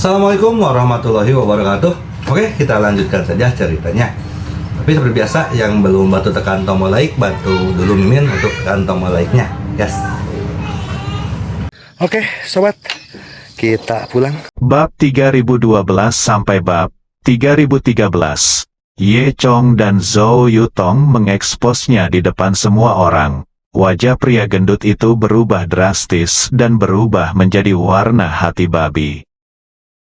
Assalamualaikum warahmatullahi wabarakatuh. Oke, kita lanjutkan saja ceritanya. Tapi seperti biasa, yang belum bantu tekan tombol like, bantu dulu Mimin untuk tekan tombol like-nya. Yes. Oke, sobat. Kita pulang. Bab 3012 sampai bab 3013. Ye Chong dan Zhou Yutong mengeksposnya di depan semua orang. Wajah pria gendut itu berubah drastis dan berubah menjadi warna hati babi.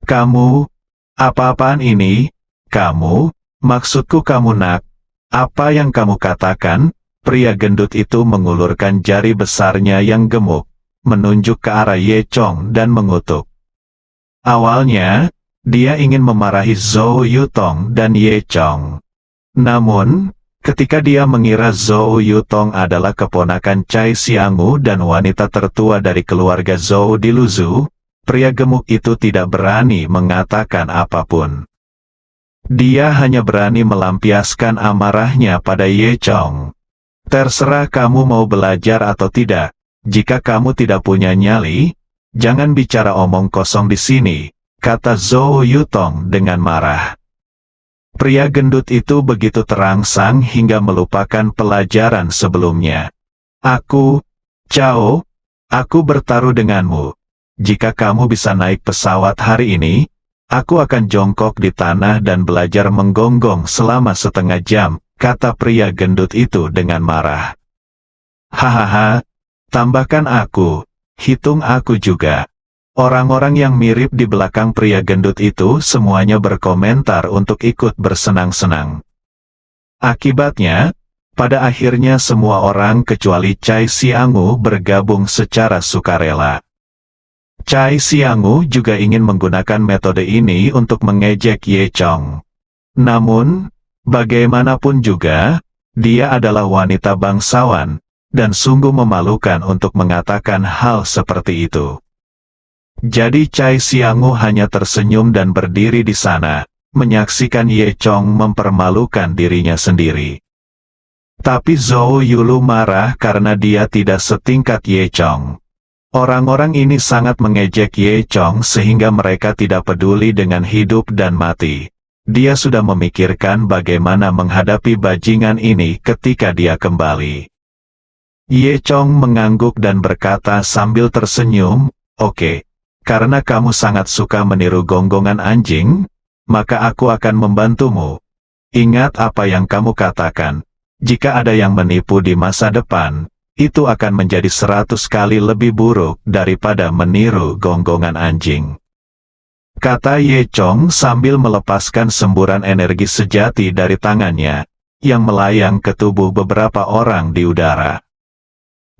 Kamu? Apa-apaan ini? Kamu? Maksudku kamu nak? Apa yang kamu katakan? Pria gendut itu mengulurkan jari besarnya yang gemuk, menunjuk ke arah Ye Chong dan mengutuk. Awalnya, dia ingin memarahi Zhou Yutong dan Ye Chong. Namun, ketika dia mengira Zhou Yutong adalah keponakan Cai Xianggu dan wanita tertua dari keluarga Zhou Diluzu, pria gemuk itu tidak berani mengatakan apapun. Dia hanya berani melampiaskan amarahnya pada Ye Chong. Terserah kamu mau belajar atau tidak. Jika kamu tidak punya nyali, jangan bicara omong kosong di sini, kata Zhou Yutong dengan marah. Pria gendut itu begitu terangsang hingga melupakan pelajaran sebelumnya. Aku bertaruh denganmu. Jika kamu bisa naik pesawat hari ini, aku akan jongkok di tanah dan belajar menggonggong selama setengah jam, kata pria gendut itu dengan marah. Hahaha, tambahkan aku, hitung aku juga. Orang-orang yang mirip di belakang pria gendut itu semuanya berkomentar untuk ikut bersenang-senang. Akibatnya, pada akhirnya semua orang kecuali Cai Xianggu bergabung secara sukarela. Cai Xianggu juga ingin menggunakan metode ini untuk mengejek Ye Chong. Namun, bagaimanapun juga, dia adalah wanita bangsawan, dan sungguh memalukan untuk mengatakan hal seperti itu. Jadi Cai Xianggu hanya tersenyum dan berdiri di sana, menyaksikan Ye Chong mempermalukan dirinya sendiri. Tapi Zhou Yulu marah karena dia tidak setingkat Ye Chong. Orang-orang ini sangat mengejek Ye Chong sehingga mereka tidak peduli dengan hidup dan mati. Dia sudah memikirkan bagaimana menghadapi bajingan ini ketika dia kembali. Ye Chong mengangguk dan berkata sambil tersenyum, "Oke, karena kamu sangat suka meniru gonggongan anjing, maka aku akan membantumu. Ingat apa yang kamu katakan, jika ada yang menipu di masa depan, itu akan menjadi 100 kali lebih buruk daripada meniru gonggongan anjing," kata Ye Chong sambil melepaskan semburan energi sejati dari tangannya, yang melayang ke tubuh beberapa orang di udara.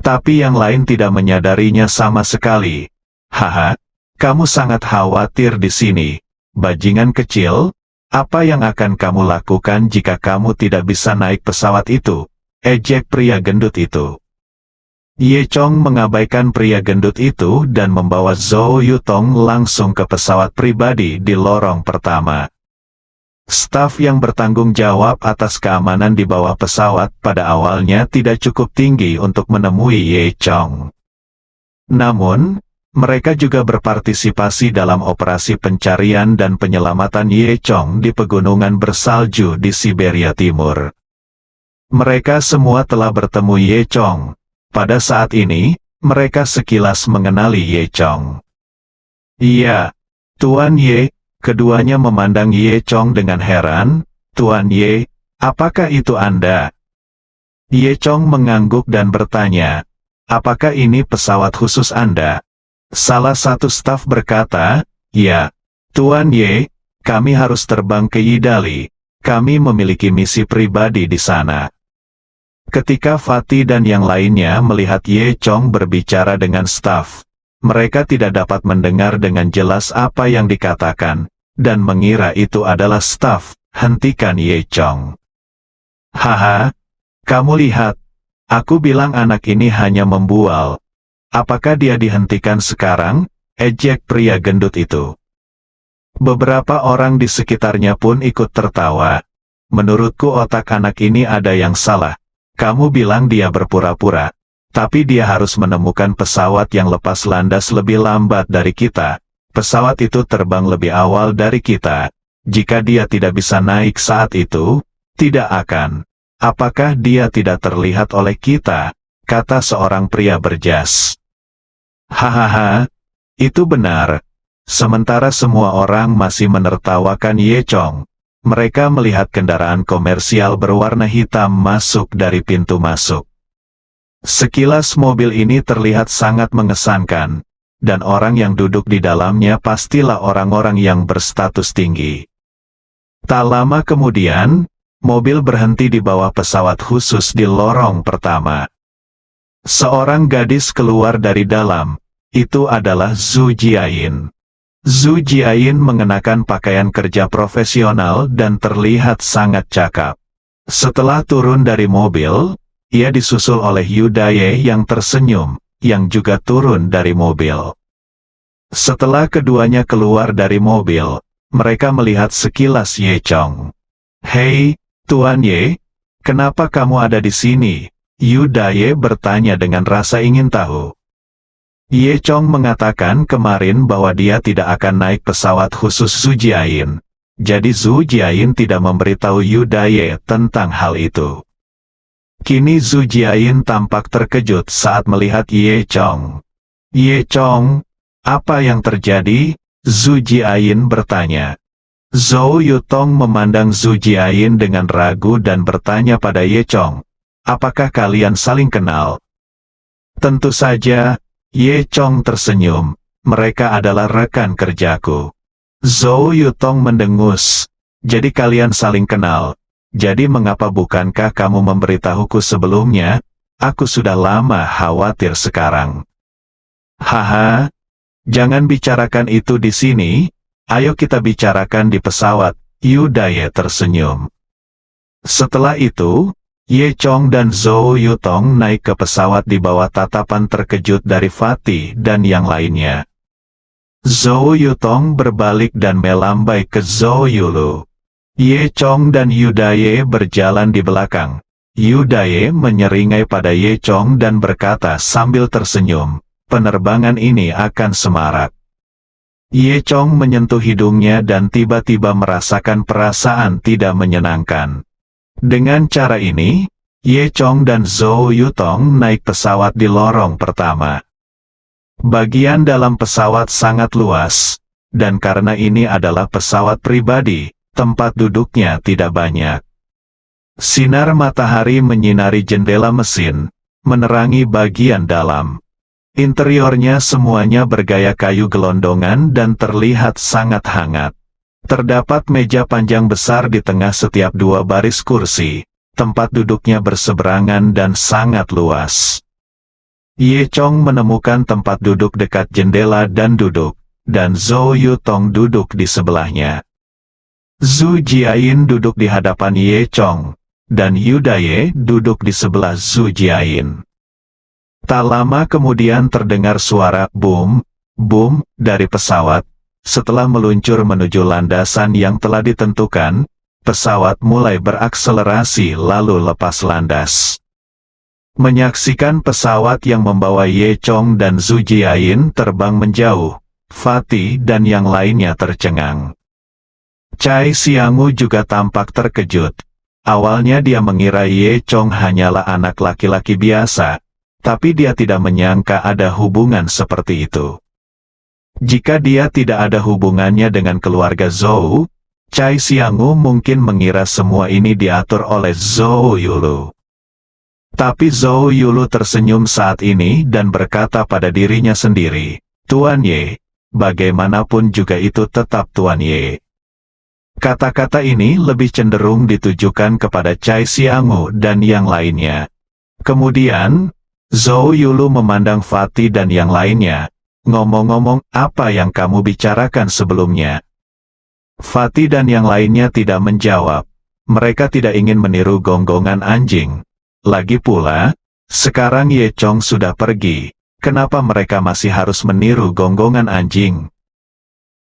Tapi yang lain tidak menyadarinya sama sekali. Haha, kamu sangat khawatir di sini, bajingan kecil. Apa yang akan kamu lakukan jika kamu tidak bisa naik pesawat itu? Ejek pria gendut itu. Ye Chong mengabaikan pria gendut itu dan membawa Zhou Yutong langsung ke pesawat pribadi di lorong pertama. Staf yang bertanggung jawab atas keamanan di bawah pesawat pada awalnya tidak cukup tinggi untuk menemui Ye Chong. Namun, mereka juga berpartisipasi dalam operasi pencarian dan penyelamatan Ye Chong di pegunungan bersalju di Siberia Timur. Mereka semua telah bertemu Ye Chong. Pada saat ini, mereka sekilas mengenali Ye Chong. "Iya, Tuan Ye," keduanya memandang Ye Chong dengan heran. "Tuan Ye, apakah itu Anda?" Ye Chong mengangguk dan bertanya, "Apakah ini pesawat khusus Anda?" Salah satu staf berkata, "Ya, Tuan Ye, kami harus terbang ke Yidali. Kami memiliki misi pribadi di sana." Ketika Fatih dan yang lainnya melihat Ye Chong berbicara dengan staf, mereka tidak dapat mendengar dengan jelas apa yang dikatakan, dan mengira itu adalah staf. "Hentikan Ye Chong." "Haha, kamu lihat, aku bilang anak ini hanya membual. Apakah dia dihentikan sekarang?" ejek pria gendut itu. Beberapa orang di sekitarnya pun ikut tertawa. "Menurutku otak anak ini ada yang salah. Kamu bilang dia berpura-pura, tapi dia harus menemukan pesawat yang lepas landas lebih lambat dari kita. pesawat itu terbang lebih awal dari kita. Jika dia tidak bisa naik saat itu, tidak akan. Apakah dia tidak terlihat oleh kita? Kata seorang pria berjas. Hahaha, itu benar. Sementara semua orang masih menertawakan Ye Chong, mereka melihat kendaraan komersial berwarna hitam masuk dari pintu masuk. Sekilas mobil ini terlihat sangat mengesankan, dan orang yang duduk di dalamnya pastilah orang-orang yang berstatus tinggi. Tak lama kemudian, mobil berhenti di bawah pesawat khusus di lorong pertama. Seorang gadis keluar dari dalam, itu adalah Zhu Jiayin. Zhu Jiayin mengenakan pakaian kerja profesional dan terlihat sangat cakap. Setelah turun dari mobil, ia disusul oleh Yu Daye yang tersenyum, yang juga turun dari mobil. Setelah keduanya keluar dari mobil, mereka melihat sekilas Ye Chong. "Hei, Tuan Ye, kenapa kamu ada di sini?" Yu Daye bertanya dengan rasa ingin tahu. Ye Chong mengatakan kemarin bahwa dia tidak akan naik pesawat khusus Zhu Jiayin. Jadi Zhu Jiayin tidak memberitahu Yu Daye tentang hal itu. Kini Zhu Jiayin tampak terkejut saat melihat Ye Chong. "Ye Chong, apa yang terjadi?" Zhu Jiayin bertanya. Zhou Yutong memandang Zhu Jiayin dengan ragu dan bertanya pada Ye Chong, "Apakah kalian saling kenal?" "Tentu saja." Ye Chong tersenyum, "Mereka adalah rekan kerjaku." Zhou Yutong mendengus, "Jadi kalian saling kenal. Jadi mengapa bukankah kamu memberitahuku sebelumnya? Aku sudah lama khawatir sekarang." "Haha, jangan bicarakan itu di sini, ayo kita bicarakan di pesawat." Yu Daye tersenyum. Setelah itu, Ye Chong dan Zhou Yutong naik ke pesawat di bawah tatapan terkejut dari Fatih dan yang lainnya. Zhou Yutong berbalik dan melambai ke Zhou Yulu. Ye Chong dan Yu Daye berjalan di belakang. Yu Daye menyeringai pada Ye Chong dan berkata sambil tersenyum, "Penerbangan ini akan semarak." Ye Chong menyentuh hidungnya dan tiba-tiba merasakan perasaan tidak menyenangkan. Dengan cara ini, Ye Chong dan Zhou Yutong naik pesawat di lorong pertama. Bagian dalam pesawat sangat luas, dan karena ini adalah pesawat pribadi, tempat duduknya tidak banyak. Sinar matahari menyinari jendela mesin, menerangi bagian dalam. Interiornya semuanya bergaya kayu gelondongan dan terlihat sangat hangat. Terdapat meja panjang besar di tengah setiap dua baris kursi, tempat duduknya berseberangan dan sangat luas. Ye Chong menemukan tempat duduk dekat jendela dan duduk, dan Zhou Yutong duduk di sebelahnya. Zhu Jiayin duduk di hadapan Ye Chong, dan Yu Daye duduk di sebelah Zhu Jiayin. Tak lama kemudian terdengar suara boom, boom dari pesawat. Setelah meluncur menuju landasan yang telah ditentukan, pesawat mulai berakselerasi lalu lepas landas. Menyaksikan pesawat yang membawa Ye Chong dan Zhu Jiayin terbang menjauh, Fatih dan yang lainnya tercengang. Cai Xianggu juga tampak terkejut. Awalnya dia mengira Ye Chong hanyalah anak laki-laki biasa, tapi dia tidak menyangka ada hubungan seperti itu. Jika dia tidak ada hubungannya dengan keluarga Zhou, Cai Xianggu mungkin mengira semua ini diatur oleh Zhou Yulu. Tapi Zhou Yulu tersenyum saat ini dan berkata pada dirinya sendiri, "Tuan Ye, bagaimanapun juga itu tetap Tuan Ye." Kata-kata ini lebih cenderung ditujukan kepada Cai Xianggu dan yang lainnya. Kemudian, Zhou Yulu memandang Fatih dan yang lainnya. "Ngomong-ngomong, apa yang kamu bicarakan sebelumnya?" Fatih dan yang lainnya tidak menjawab. Mereka tidak ingin meniru gonggongan anjing. Lagi pula, sekarang Ye Chong sudah pergi. Kenapa mereka masih harus meniru gonggongan anjing?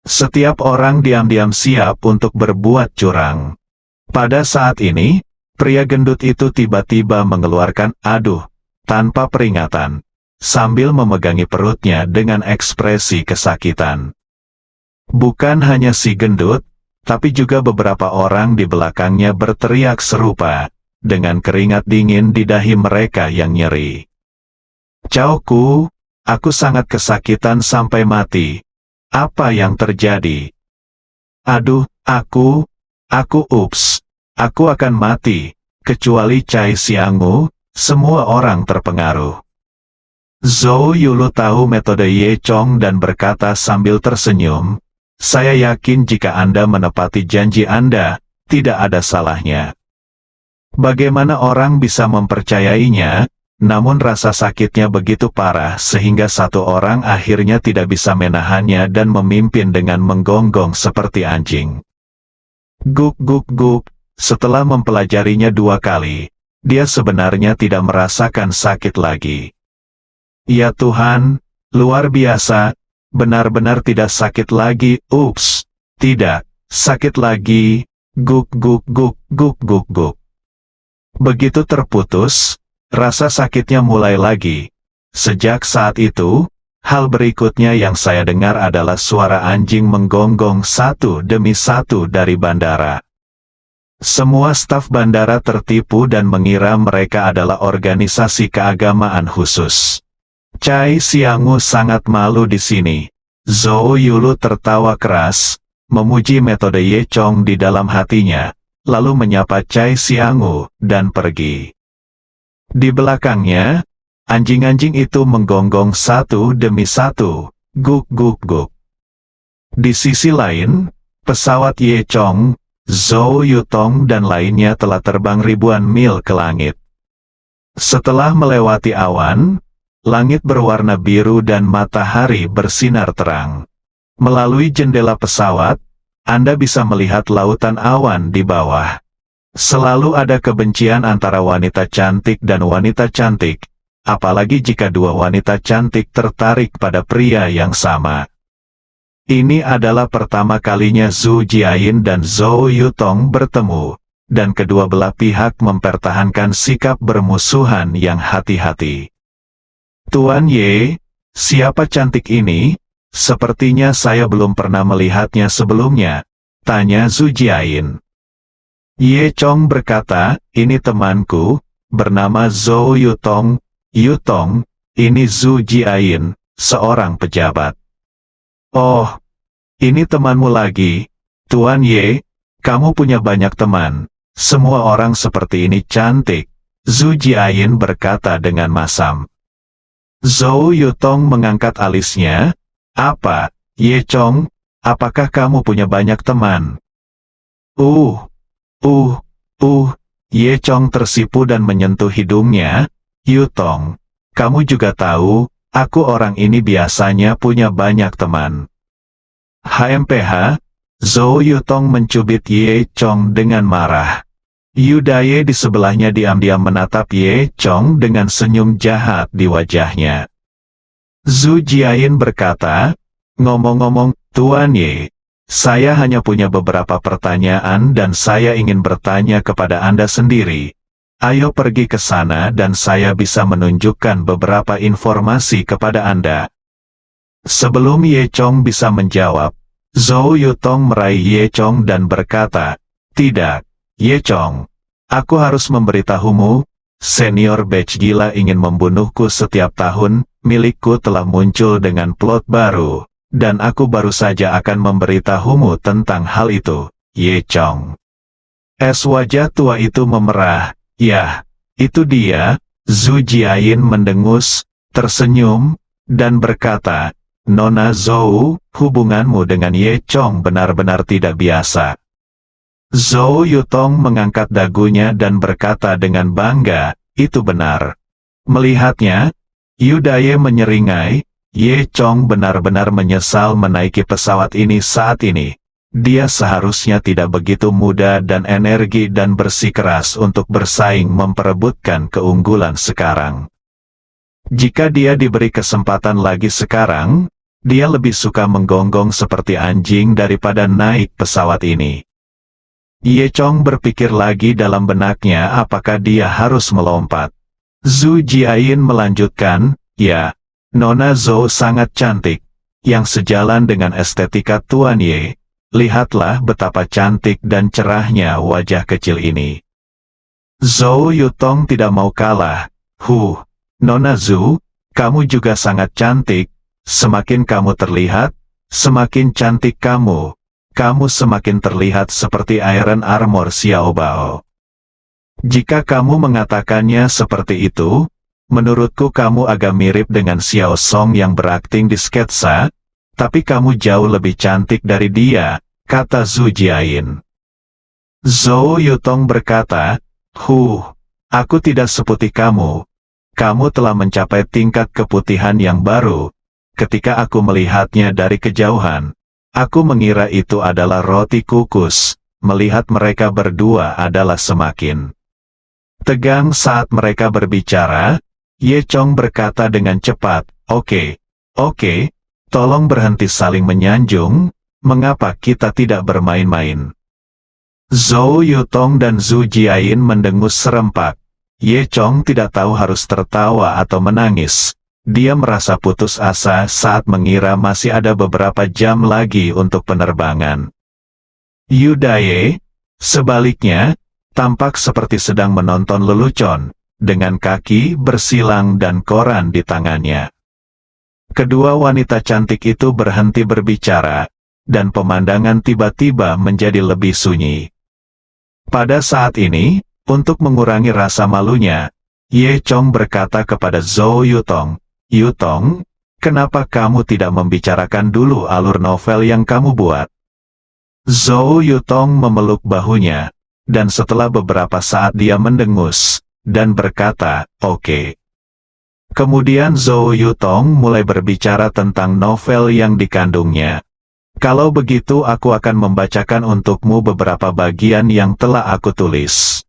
Setiap orang diam-diam siap untuk berbuat curang. Pada saat ini, pria gendut itu tiba-tiba mengeluarkan "aduh" tanpa peringatan, sambil memegangi perutnya dengan ekspresi kesakitan. Bukan hanya si gendut, tapi juga beberapa orang di belakangnya berteriak serupa, dengan keringat dingin di dahi mereka yang nyeri. Caoku, aku sangat kesakitan sampai mati. Apa yang terjadi? Aduh, aku akan mati, kecuali Cai Xiangwu, semua orang terpengaruh. Zhou Yulu tahu metode Ye Chong dan berkata sambil tersenyum, saya yakin jika Anda menepati janji Anda, tidak ada salahnya. Bagaimana orang bisa mempercayainya, namun rasa sakitnya begitu parah sehingga satu orang akhirnya tidak bisa menahannya dan memimpin dengan menggonggong seperti anjing. Guk guk guk, setelah mempelajarinya 2 kali, dia sebenarnya tidak merasakan sakit lagi. Ya Tuhan, luar biasa, benar-benar tidak sakit lagi, ups, tidak, sakit lagi, guk guk guk guk guk guk. Begitu terputus, rasa sakitnya mulai lagi. Sejak saat itu, hal berikutnya yang saya dengar adalah suara anjing menggonggong satu demi satu dari bandara. Semua staf bandara tertipu dan mengira mereka adalah organisasi keagamaan khusus. Cai Xiangwu sangat malu di sini. Zhou Yulu tertawa keras, memuji metode Ye Chong di dalam hatinya, lalu menyapa Cai Xiangwu dan pergi. Di belakangnya, anjing-anjing itu menggonggong satu demi satu, guk guk guk. Di sisi lain, pesawat Ye Chong, Zhou Yutong dan lainnya telah terbang ribuan mil ke langit. Setelah melewati awan, langit berwarna biru dan matahari bersinar terang. Melalui jendela pesawat, Anda bisa melihat lautan awan di bawah. Selalu ada kebencian antara wanita cantik dan wanita cantik, apalagi jika dua wanita cantik tertarik pada pria yang sama. Ini adalah pertama kalinya Zhu Jiayin dan Zhou Yutong bertemu, dan kedua belah pihak mempertahankan sikap bermusuhan yang hati-hati. Tuan Ye, siapa cantik ini? Sepertinya saya belum pernah melihatnya sebelumnya, tanya Zhu Jiayin. Ye Chong berkata, ini temanku, bernama Zhou Yutong. Yutong, ini Zhu Jiayin, seorang pejabat. Oh, ini temanmu lagi, Tuan Ye, kamu punya banyak teman, semua orang seperti ini cantik, Zhu Jiayin berkata dengan masam. Zhou Yutong mengangkat alisnya, apa, Ye Chong, apakah kamu punya banyak teman? Ye Chong tersipu dan menyentuh hidungnya, Yutong, kamu juga tahu, aku orang ini biasanya punya banyak teman. HMPH, Zhou Yutong mencubit Ye Chong dengan marah. Yu Daye di sebelahnya diam-diam menatap Ye Chong dengan senyum jahat di wajahnya. Zhu Jiayin berkata, ngomong-ngomong, Tuan Ye, saya hanya punya beberapa pertanyaan dan saya ingin bertanya kepada Anda sendiri. Ayo pergi ke sana dan saya bisa menunjukkan beberapa informasi kepada Anda. Sebelum Ye Chong bisa menjawab, Zhou Yutong meraih Ye Chong dan berkata, tidak, Ye Chong, aku harus memberitahumu, senior batch gila ingin membunuhku setiap tahun, milikku telah muncul dengan plot baru. Dan aku baru saja akan memberitahumu tentang hal itu, Ye Chong. Es wajah tua itu memerah, ya, itu dia, Zhu Jiayin mendengus, tersenyum, dan berkata, Nona Zhou, hubunganmu dengan Ye Chong benar-benar tidak biasa. Zhou Yutong mengangkat dagunya dan berkata dengan bangga, itu benar. Melihatnya, Yu Daye menyeringai, Ye Chong benar-benar menyesal menaiki pesawat ini saat ini. Dia seharusnya tidak begitu muda dan energi dan bersikeras untuk bersaing memperebutkan keunggulan sekarang. Jika dia diberi kesempatan lagi sekarang, dia lebih suka menggonggong seperti anjing daripada naik pesawat ini. Ye Chong berpikir lagi dalam benaknya apakah dia harus melompat. Zhu Jiayin melanjutkan, ya, Nona Zhou sangat cantik. yang sejalan dengan estetika Tuan Ye. Lihatlah betapa cantik dan cerahnya wajah kecil ini. Zhou Yutong tidak mau kalah. Nona Zhu, kamu juga sangat cantik. Semakin kamu terlihat, semakin cantik kamu. Kamu semakin terlihat seperti Iron Armor Xiao Bao. Jika kamu mengatakannya seperti itu, menurutku kamu agak mirip dengan Xiao Song yang berakting di sketsa, tapi kamu jauh lebih cantik dari dia, kata Zhu Jiayin. Zhou Yutong berkata, aku tidak seputih kamu. Kamu telah mencapai tingkat keputihan yang baru. Ketika aku melihatnya dari kejauhan, aku mengira itu adalah roti kukus. Melihat mereka berdua adalah semakin tegang saat mereka berbicara. Ye Chong berkata dengan cepat, Oke, tolong berhenti saling menyanjung, mengapa kita tidak bermain-main? Zhou Yutong dan Zhu Jiayin mendengus serempak. Ye Chong tidak tahu harus tertawa atau menangis. Dia merasa putus asa saat mengira masih ada beberapa jam lagi untuk penerbangan. Yu Daye, sebaliknya, tampak seperti sedang menonton lelucon, dengan kaki bersilang dan koran di tangannya. Kedua wanita cantik itu berhenti berbicara, dan pemandangan tiba-tiba menjadi lebih sunyi. Pada saat ini, untuk mengurangi rasa malunya, Ye Chong berkata kepada Zhou Yutong, Yutong, kenapa kamu tidak membicarakan dulu alur novel yang kamu buat? Zhou Yutong memeluk bahunya, dan setelah beberapa saat dia mendengus, dan berkata, Oke. Kemudian Zhou Yutong mulai berbicara tentang novel yang dikandungnya. Kalau begitu aku akan membacakan untukmu beberapa bagian yang telah aku tulis.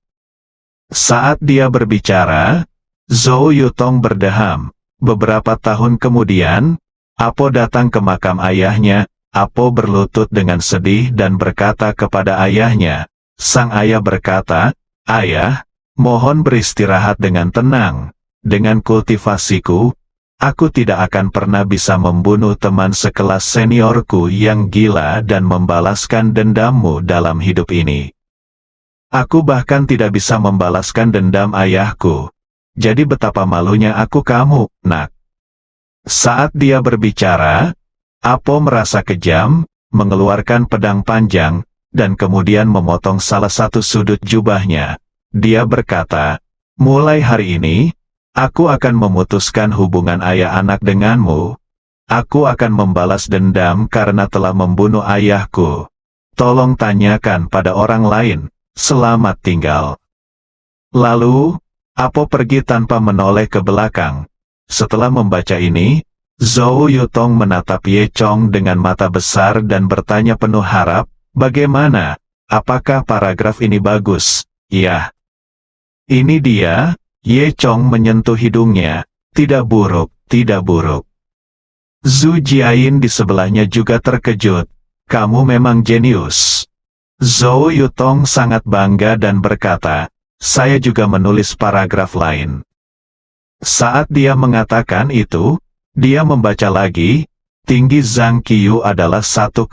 Saat dia berbicara, Zhou Yutong berdeham. Beberapa tahun kemudian, Apo datang ke makam ayahnya. Apo berlutut dengan sedih dan berkata kepada ayahnya. Sang ayah berkata, Ayah, mohon beristirahat dengan tenang. Dengan kultivasiku, aku tidak akan pernah bisa membunuh teman sekelas seniorku yang gila dan membalaskan dendammu dalam hidup ini. Aku bahkan tidak bisa membalaskan dendam ayahku. Jadi betapa malunya aku kamu, nak. Saat dia berbicara, Apo merasa kejam, mengeluarkan pedang panjang, dan kemudian memotong salah satu sudut jubahnya. Dia berkata, mulai hari ini, aku akan memutuskan hubungan ayah anak denganmu. Aku akan membalas dendam karena telah membunuh ayahku. Tolong tanyakan pada orang lain, selamat tinggal. Lalu, Apo pergi tanpa menoleh ke belakang. Setelah membaca ini, Zhou Yutong menatap Ye Chong dengan mata besar dan bertanya penuh harap, bagaimana? Apakah paragraf ini bagus? Ya. Ini dia. Ye Chong menyentuh hidungnya. Tidak buruk, tidak buruk. Zhu Jiayin di sebelahnya juga terkejut. Kamu memang jenius. Zhou Yutong sangat bangga dan berkata, saya juga menulis paragraf lain. Saat dia mengatakan itu, dia membaca lagi, tinggi Zhang Qiyu adalah 1,5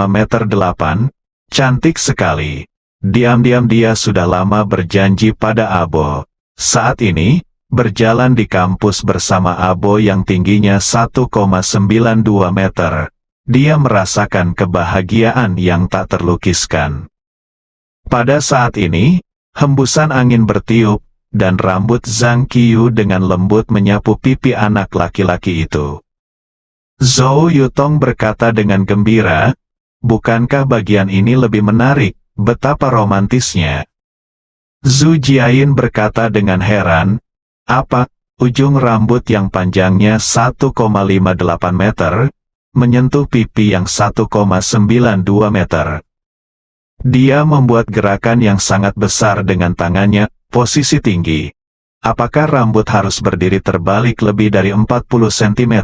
meter 8, cantik sekali. Diam-diam dia sudah lama berjanji pada Abo. Saat ini, berjalan di kampus bersama Abo yang tingginya 1,92 meter. Dia merasakan kebahagiaan yang tak terlukiskan. Pada saat ini, hembusan angin bertiup, dan rambut Zhang Qiyu dengan lembut menyapu pipi anak laki-laki itu. Zhou Yutong berkata dengan gembira, bukankah bagian ini lebih menarik, betapa romantisnya. Zhu Jiayin berkata dengan heran, apa, ujung rambut yang panjangnya 1,58 meter, menyentuh pipi yang 1,92 meter. Dia membuat gerakan yang sangat besar dengan tangannya, posisi tinggi. Apakah rambut harus berdiri terbalik lebih dari 40 cm?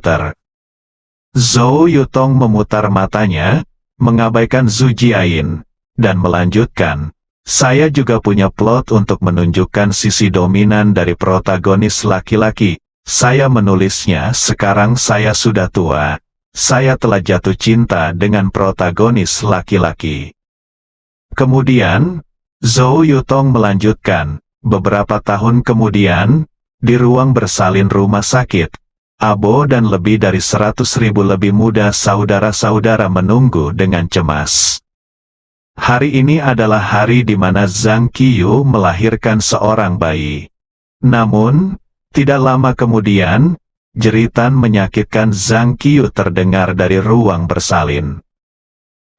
Zhou Yutong memutar matanya, mengabaikan Zhu Jiayin, dan melanjutkan, saya juga punya plot untuk menunjukkan sisi dominan dari protagonis laki-laki. Saya menulisnya sekarang saya sudah tua. saya telah jatuh cinta dengan protagonis laki-laki. Kemudian, Zhou Yutong melanjutkan, beberapa tahun kemudian, di ruang bersalin rumah sakit, Abo dan lebih dari 100.000 lebih muda saudara-saudara menunggu dengan cemas. Hari ini adalah hari di mana Zhang Qiyu melahirkan seorang bayi. Namun, tidak lama kemudian, jeritan menyakitkan Zhang Qiyu terdengar dari ruang bersalin.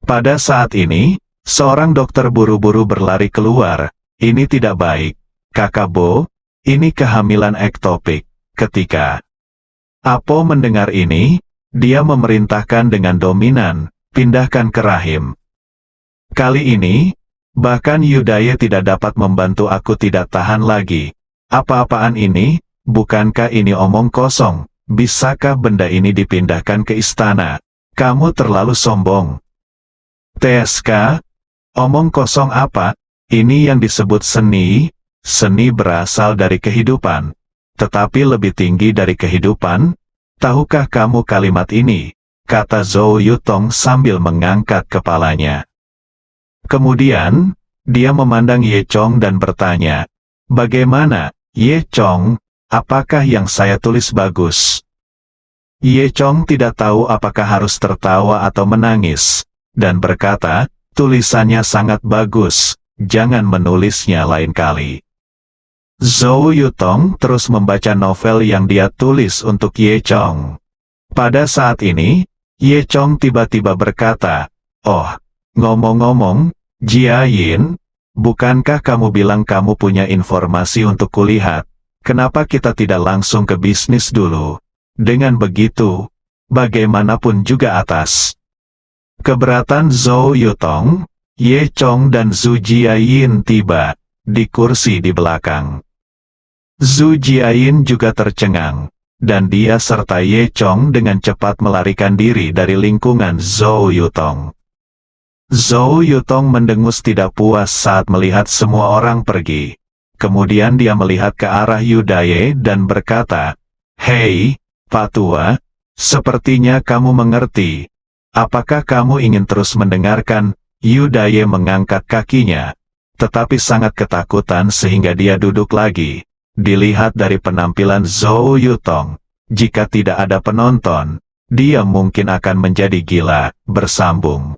Pada saat ini, seorang dokter buru-buru berlari keluar. Ini tidak baik, Kakak Bo, ini kehamilan ektopik. Ketika Apo mendengar ini, dia memerintahkan dengan dominan, pindahkan ke rahim. Kali ini, bahkan Yudaye tidak dapat membantu, aku tidak tahan lagi. Apa-apaan ini? Bukankah ini omong kosong? Bisakah benda ini dipindahkan ke istana? Kamu terlalu sombong. TSK, omong kosong apa? Ini yang disebut seni. Seni berasal dari kehidupan, tetapi lebih tinggi dari kehidupan. Tahukah kamu kalimat ini? Kata Zhou Yutong sambil mengangkat kepalanya. Kemudian, dia memandang Ye Chong dan bertanya, bagaimana, Ye Chong, apakah yang saya tulis bagus? Ye Chong tidak tahu apakah harus tertawa atau menangis, dan berkata, tulisannya sangat bagus, jangan menulisnya lain kali. Zhou Yutong terus membaca novel yang dia tulis untuk Ye Chong. Pada saat ini, Ye Chong tiba-tiba berkata, oh, ngomong-ngomong, Jia Yin, bukankah kamu bilang kamu punya informasi untuk kulihat? Kenapa kita tidak langsung ke bisnis dulu? Dengan begitu, bagaimanapun juga atas keberatan Zhou Yutong, Ye Chong dan Zhu Jiayin tiba di kursi di belakang. Zhu Jiayin juga tercengang, dan dia serta Ye Chong dengan cepat melarikan diri dari lingkungan Zhou Yutong. Zhou Yutong mendengus tidak puas saat melihat semua orang pergi. Kemudian dia melihat ke arah Yudaye dan berkata, hei, Pak Tua, sepertinya kamu mengerti. Apakah kamu ingin terus mendengarkan? Yudaye mengangkat kakinya, tetapi sangat ketakutan sehingga dia duduk lagi. Dilihat dari penampilan Zhou Yutong, jika tidak ada penonton, dia mungkin akan menjadi gila. Bersambung.